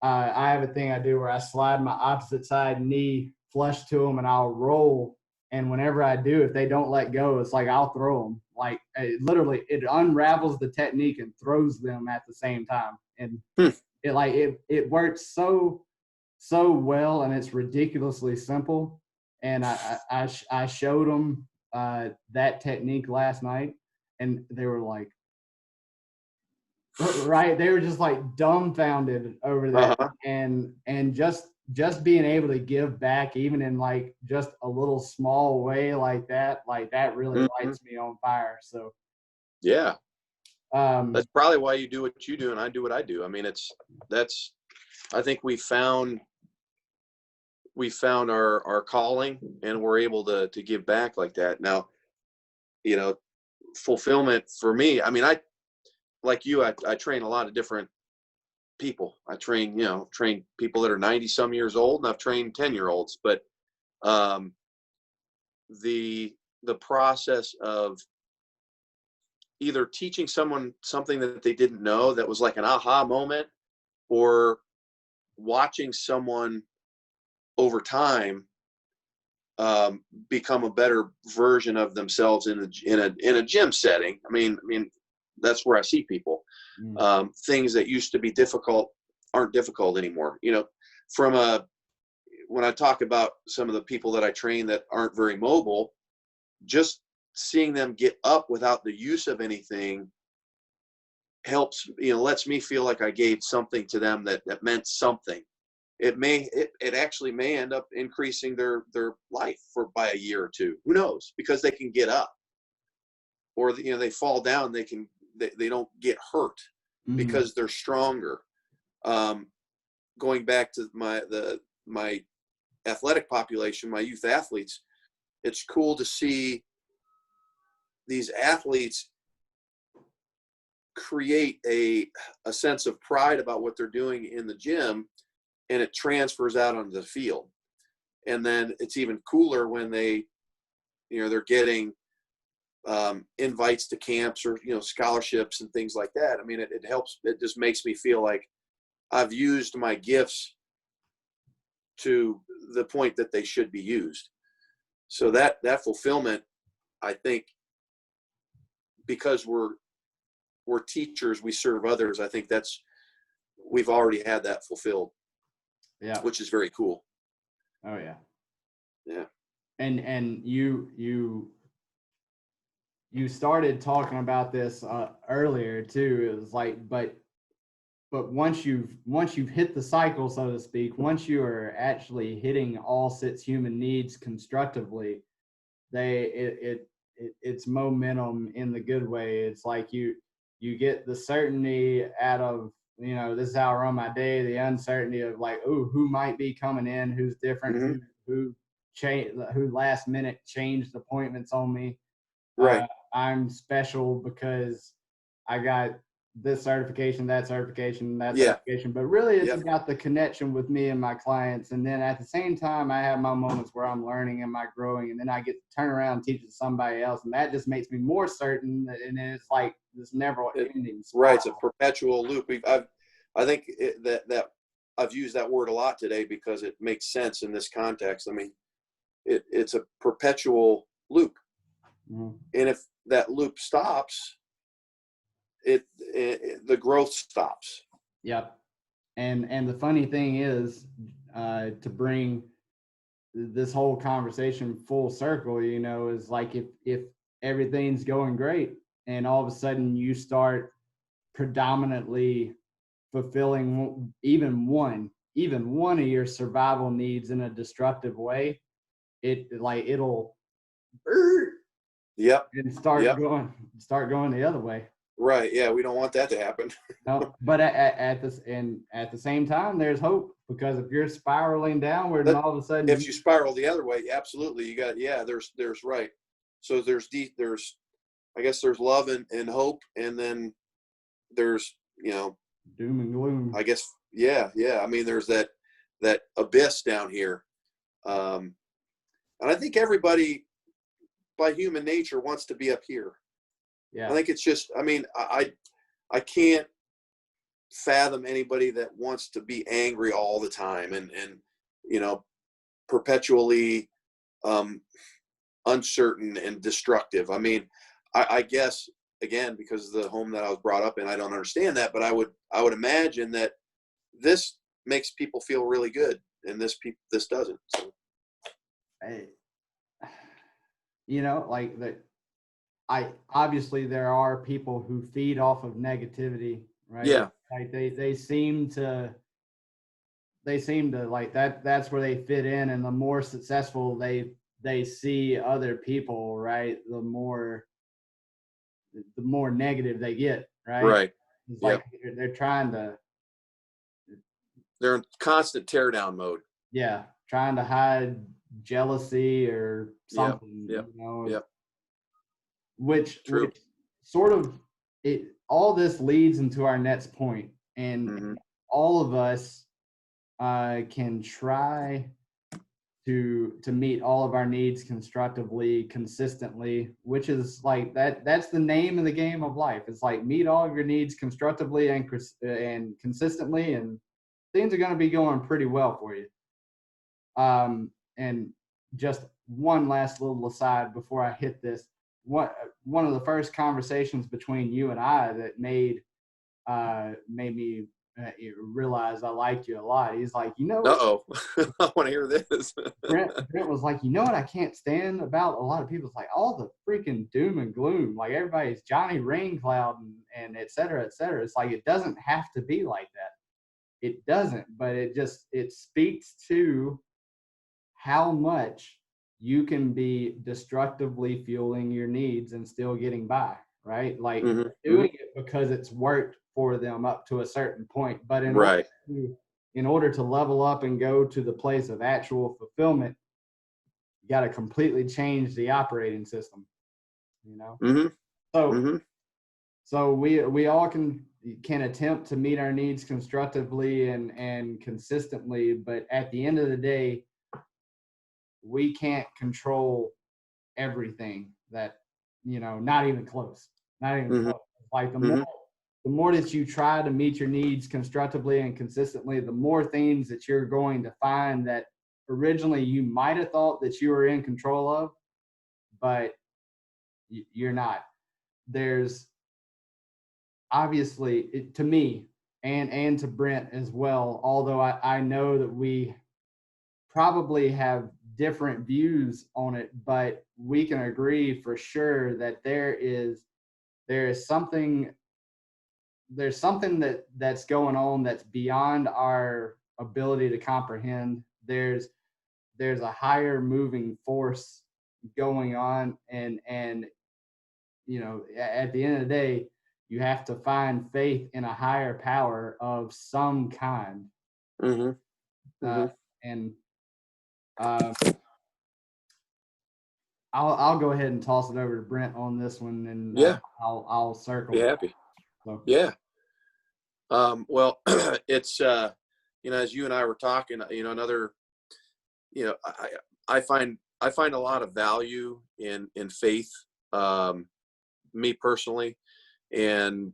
S1: I have a thing I do where I slide my opposite side knee flush to them and I'll roll. And whenever I do, if they don't let go, it's like I'll throw them. Like it unravels the technique and throws them at the same time. And it works so well, and it's ridiculously simple. And I showed them that technique last night, and they were like, right, they were just like dumbfounded over that. And just being able to give back, even in like just a little small way like that really lights me on fire. So
S2: yeah, that's probably why you do what you do and I do what I do. I mean, I think we found our calling, and we're able to give back like that. Now, you know, fulfillment for me, I mean, like you, I train a lot of different people. I train people that are 90 some years old, and I've trained 10-year-olds, but the process of either teaching someone something that they didn't know that was like an aha moment, or watching someone over time become a better version of themselves in a gym setting. I mean that's where I see people. Things that used to be difficult aren't difficult anymore. You know, when I talk about some of the people that I train that aren't very mobile, just seeing them get up without the use of anything helps, lets me feel like I gave something to them that meant something. It actually may end up increasing their life by a year or two. Who knows? Because they can get up, or they fall down. They don't get hurt because they're stronger. Going back to my athletic population, my youth athletes, it's cool to see these athletes create a sense of pride about what they're doing in the gym, and it transfers out onto the field. And then it's even cooler when they're getting invites to camps or scholarships and things like that. I mean, it helps. It just makes me feel like I've used my gifts to the point that they should be used. So that fulfillment, I think, because we're teachers, we serve others. I think we've already had that fulfilled.
S1: Yeah.
S2: Which is very cool.
S1: Oh yeah.
S2: Yeah.
S1: And you started talking about this earlier too. It was like, but once you've hit the cycle, so to speak, once you are actually hitting all 6 human needs constructively, it's momentum in the good way. It's like you get the certainty out of, this is how I run my day, the uncertainty of like, oh, who might be coming in, who's different, who last minute changed appointments on me.
S2: Right.
S1: I'm special because I got this certification, that certification, but really it's about the connection with me and my clients. And then at the same time, I have my moments where I'm learning and I'm growing, and then I get to turn around and teach it to somebody else, and that just makes me more certain. And it's like this never ending spiral.
S2: Right. It's a perpetual loop. I think that I've used that word a lot today because it makes sense in this context. I mean, it's a perpetual loop. And if that loop stops, the growth stops.
S1: Yep. And the funny thing is, to bring this whole conversation full circle, you know, is like if everything's going great and all of a sudden you start predominantly fulfilling even one of your survival needs in a destructive way, it'll
S2: Yep.
S1: and
S2: Yep.
S1: start going the other way.
S2: Right. Yeah. We don't want that to happen.
S1: No, but at the same time, there's hope, because if you're spiraling downward and all of a sudden,
S2: if you spiral the other way, absolutely, you got, yeah. There's right. So there's I guess there's love and hope, and then there's, you know,
S1: doom and gloom.
S2: I guess, yeah. I mean, there's that abyss down here, and I think everybody, by human nature, wants to be up here.
S1: Yeah.
S2: I think it's just, I mean, I can't fathom anybody that wants to be angry all the time and you know, perpetually uncertain and destructive. I mean, I guess, again, because of the home that I was brought up in, I don't understand that, but I would imagine that this makes people feel really good, and this doesn't. So.
S1: You know, like obviously there are people who feed off of negativity, right?
S2: Yeah.
S1: Like they seem to like that's where they fit in, and the more successful they see other people, right, the more negative they get, right?
S2: Right.
S1: It's like they're trying to,
S2: they're in constant teardown mode.
S1: Yeah, trying to hide jealousy or something.
S2: Yep.
S1: You know,
S2: Yep.
S1: Which sort of all this leads into our next point, and all of us can try to meet all of our needs constructively, consistently, which is like that's the name of the game of life. It's like meet all of your needs constructively and consistently, and things are going to be going pretty well for you. And just one last little aside before I hit this. One of the first conversations between you and I that made me realize I liked you a lot. He's like, you know,
S2: I want to hear this.
S1: Brent was like, you know what I can't stand about a lot of people? It's like all the freaking doom and gloom. Like everybody's Johnny Raincloud and et cetera, et cetera. It's like, it doesn't have to be like that. It doesn't, but it speaks to how much you can be destructively fueling your needs and still getting by, right? Like doing it because it's worked for them up to a certain point. But in order to level up and go to the place of actual fulfillment, you got to completely change the operating system, you know? So we all can attempt to meet our needs constructively and consistently, but at the end of the day, we can't control everything that, you know, not even close. Like the more that you try to meet your needs constructively and consistently, the more things that you're going to find that originally you might have thought that you were in control of, but you're not. There's obviously, to me and to Brent as well, although I know that we probably have different views on it, but we can agree for sure that there's something that's going on that's beyond our ability to comprehend. There's a higher moving force going on, and you know, at the end of the day, you have to find faith in a higher power of some kind. And I'll go ahead and toss it over to Brent on this one, and I'll circle.
S2: Be happy. So. Yeah. Well, it's you know, as you and I were talking, you know, another, you know, I find a lot of value in faith, me personally, and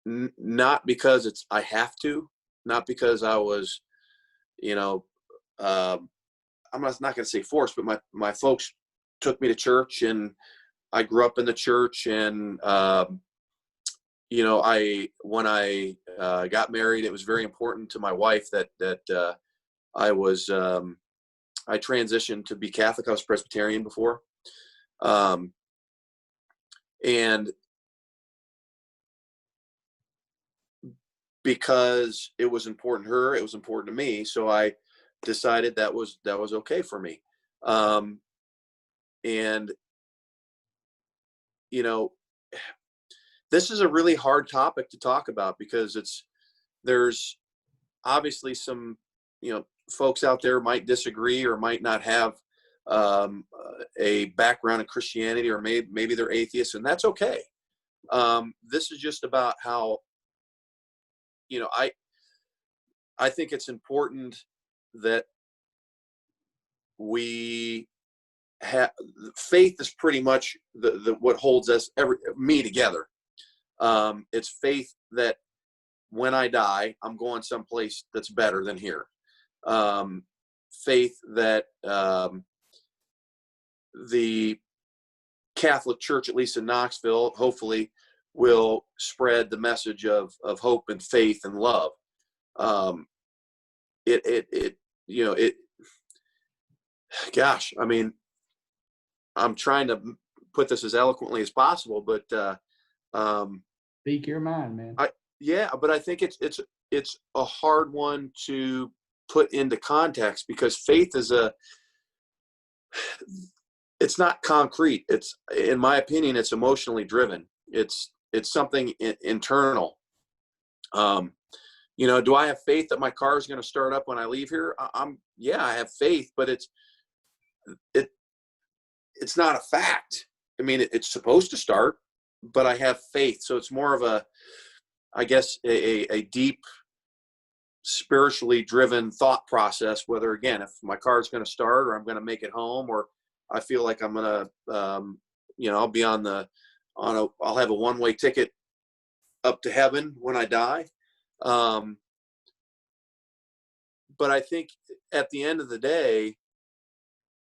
S2: not because I have to, not because I was, you know, I'm not going to say forced, but my folks took me to church, and I grew up in the church, and when I got married, it was very important to my wife that I transitioned to be Catholic. I was Presbyterian before. And because it was important to her, it was important to me. So I decided that was okay for me. And, this is a really hard topic to talk about because there's obviously some, folks out there might disagree or might not have a background in Christianity, or maybe they're atheists, and that's okay. This is just about how, I think it's important that we have faith is pretty much the what holds me together. It's faith that when I die, I'm going someplace that's better than here. Faith that the Catholic Church, at least in Knoxville, hopefully will spread the message of hope and faith and love. Gosh, I mean, I'm trying to put this as eloquently as possible, but
S1: speak your mind, man.
S2: But I think it's a hard one to put into context because faith is it's not concrete. It's, in my opinion, it's emotionally driven. It's something internal. Do I have faith that my car is going to start up when I leave here? I have faith, but it's not a fact. I mean, it's supposed to start, but I have faith. So it's more of I guess a deep, spiritually driven thought process, whether, again, if my car is going to start or I'm going to make it home, or I feel like I'm going to, I'll be I'll have a one-way ticket up to heaven when I die. But I think at the end of the day,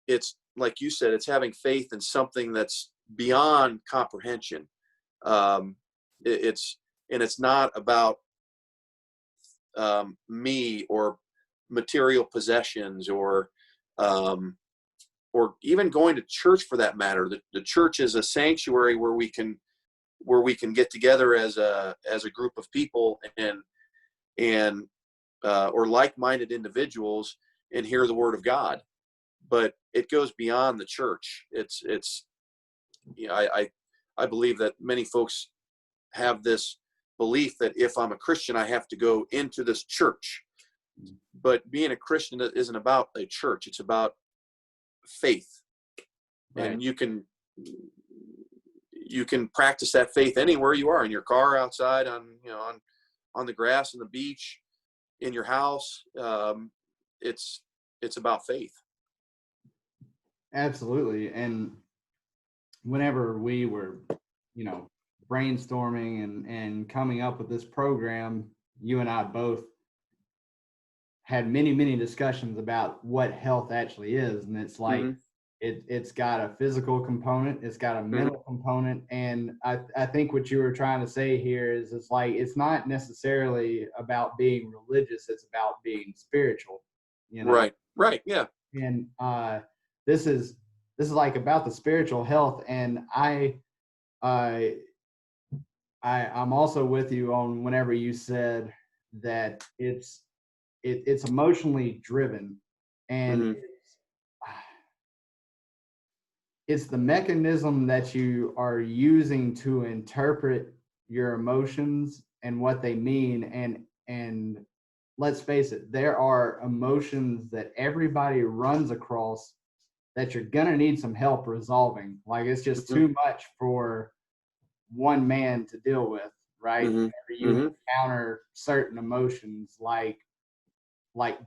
S2: it's like you said, it's having faith in something that's beyond comprehension. It's not about me or material possessions or even going to church for that matter. The church is a sanctuary where we can get together as a group of people and or like-minded individuals and hear the word of God. But it goes beyond the church. I believe that many folks have this belief that if I'm a Christian, I have to go into this church. But being a Christian isn't about a church. It's about faith. Right. And you can practice that faith anywhere you are, in your car, outside, on the grass, on the beach, in your house. It's about faith.
S1: Absolutely. And whenever we were, brainstorming and coming up with this program, you and I both had many, many discussions about what health actually is. And it's like, it's got a physical component, it's got a mental component. And I think what you were trying to say here is it's like, it's not necessarily about being religious, it's about being spiritual,
S2: Right. Yeah.
S1: And this is like about the spiritual health. And I'm also with you on whenever you said that it's emotionally driven, and it's the mechanism that you are using to interpret your emotions and what they mean. And let's face it, there are emotions that everybody runs across that you're gonna need some help resolving. Like, it's just too much for one man to deal with, right? Whenever you encounter certain emotions like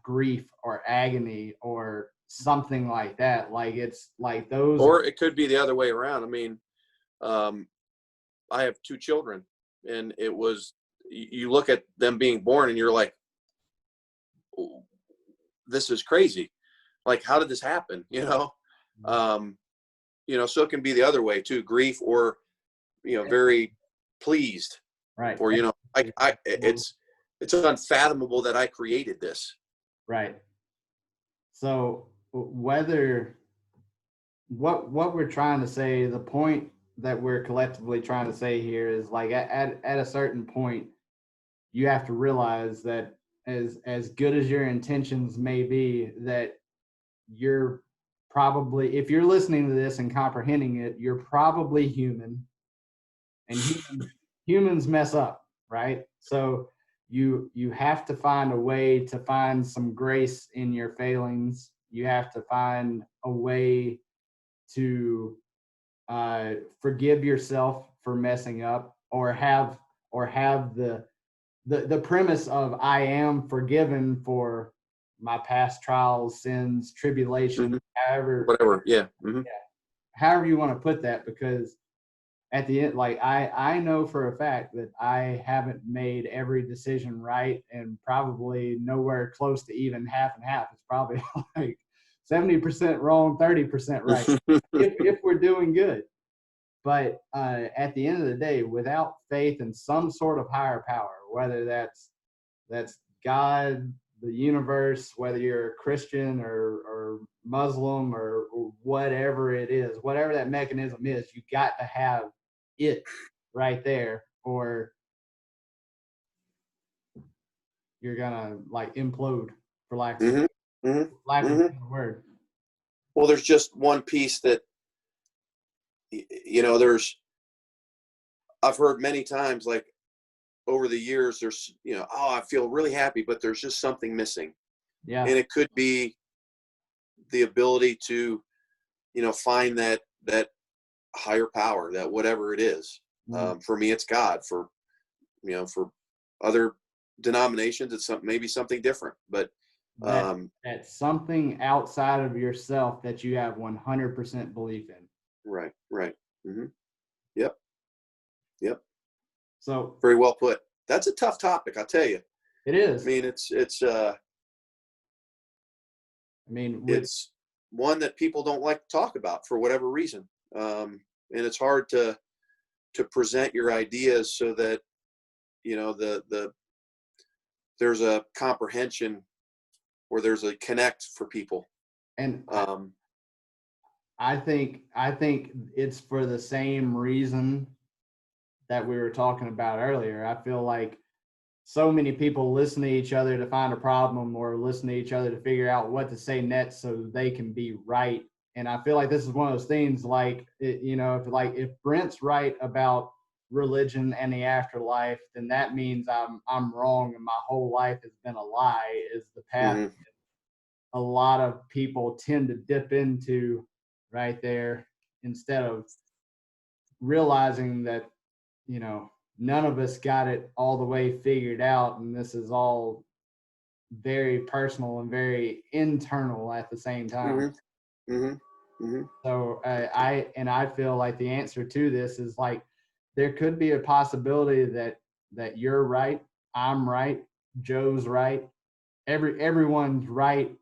S1: grief or agony or something like that, like it's like those.
S2: Or it could be the other way around. I mean, I have 2 children, and you look at them being born and you're like, this is crazy. Like, how did this happen? So it can be the other way too, grief or, very pleased.
S1: Right.
S2: Or, it's unfathomable that I created this.
S1: Right. So whether what we're trying to say, the point that we're collectively trying to say here is like at a certain point, you have to realize that as good as your intentions may be, that you're probably, if you're listening to this and comprehending it, you're probably human, and humans mess up, right? So you have to find a way to find some grace in your failings. You have to find a way to forgive yourself for messing up, or have the premise of I am forgiven for my past trials, sins, tribulation, however,
S2: Whatever. Yeah. Mm-hmm.
S1: however you want to put that, because at the end, like I know for a fact that I haven't made every decision right, and probably nowhere close to even half and half. It's probably like 70% wrong, 30% right, if we're doing good. But at the end of the day, without faith in some sort of higher power, whether that's God, the universe, whether you're a Christian or Muslim or whatever it is, whatever that mechanism is, you got to have it right there, or you're gonna like implode, for lack of
S2: Mm-hmm.
S1: lack of a better word.
S2: Well, there's just one piece that, I've heard many times, like over the years, there's, I feel really happy, but there's just something missing.
S1: Yeah.
S2: And it could be the ability to, find that higher power, that whatever it is. For me, it's God. For other denominations, it's maybe something different, but
S1: that's something outside of yourself that you have 100% belief in.
S2: Right. Mm-hmm. Yep.
S1: So
S2: very well put. That's a tough topic, I'll tell you.
S1: It is.
S2: I mean, it's one that people don't like to talk about for whatever reason. And it's hard to present your ideas so that, there's a comprehension, or there's a connect for people.
S1: And I think it's for the same reason that we were talking about earlier. I feel like so many people listen to each other to find a problem, or listen to each other to figure out what to say next so they can be right. And I feel like this is one of those things, like, if Brent's right about religion and the afterlife, then that means I'm wrong, and my whole life has been a lie, is the path a lot of people tend to dip into right there, instead of realizing that, none of us got it all the way figured out, and this is all very personal and very internal at the same time. So I feel like the answer to this is, like, there could be a possibility that you're right, I'm right, Joe's right, everyone's right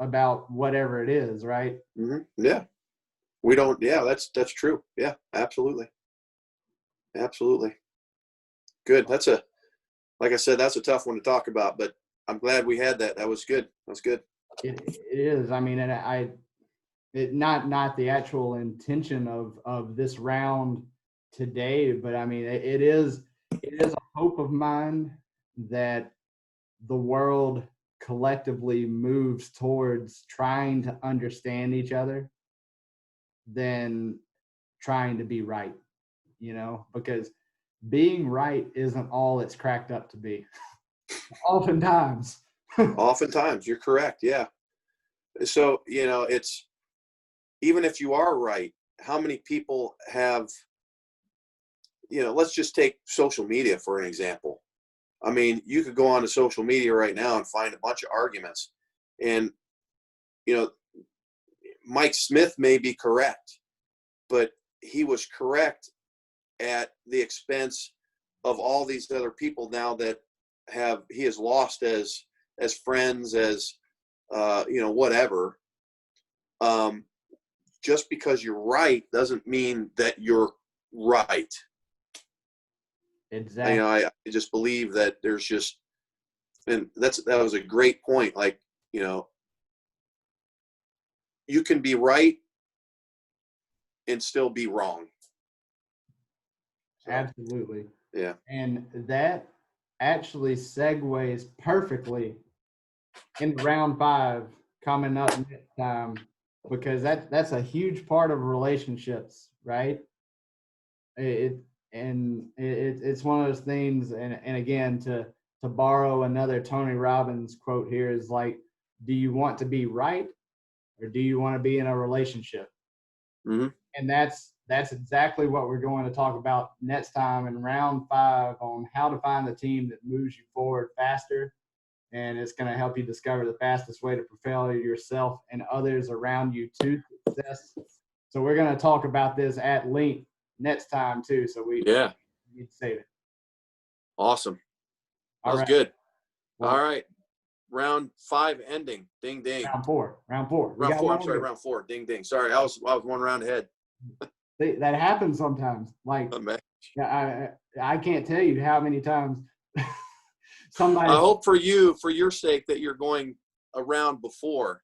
S1: about whatever it is, right?
S2: Yeah. We don't. Yeah, that's true. Yeah, absolutely. Good. Like I said, that's a tough one to talk about, but I'm glad we had that. That was good.
S1: It is. I mean, and not the actual intention of this round today, but I mean, it is a hope of mine that the world collectively moves towards trying to understand each other than trying to be right, because being right isn't all it's cracked up to be. Oftentimes.
S2: Oftentimes, you're correct. Yeah. So, it's, even if you are right, how many people have, let's just take social media for an example. I mean, you could go on to social media right now and find a bunch of arguments, and, Mike Smith may be correct, but he was correct at the expense of all these other people now that he has lost as friends, as whatever. Just because you're right doesn't mean that you're right.
S1: Exactly.
S2: I just believe that there's just, and that was a great point. Like, you can be right and still be wrong. So,
S1: Absolutely.
S2: yeah.
S1: And that actually segues perfectly in round 5 coming up next time, because that's a huge part of relationships, right? It and it's one of those things, and again, to borrow another Tony Robbins quote here, is like, do you want to be right, or do you want to be in a relationship?
S2: Mm-hmm.
S1: And that's exactly what we're going to talk about next time in round 5, on how to find the team that moves you forward faster, and it's going to help you discover the fastest way to propel yourself and others around you to success. So we're going to talk about this at length next time too. So we need to save it.
S2: Awesome. That was good. Well, all right. Round 5 ending. Ding, ding.
S1: Round 4.
S2: Round 4. I'm sorry. Round 4. Ding, ding. Sorry. I was 1 round ahead.
S1: That happens sometimes. Like, I can't tell you how many times somebody.
S2: I hope for your sake, that you're going a round before.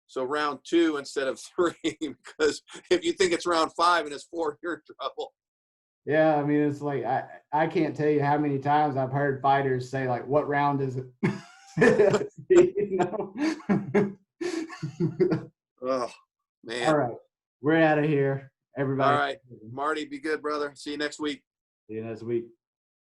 S2: So round 2 instead of 3, because if you think it's round 5 and it's 4, you're in trouble.
S1: Yeah, I mean, it's like I can't tell you how many times I've heard fighters say, like, what round is it?
S2: Oh, man.
S1: All right. We're out of here, everybody.
S2: All right. Marty, be good, brother. See you next week.
S1: See you next week.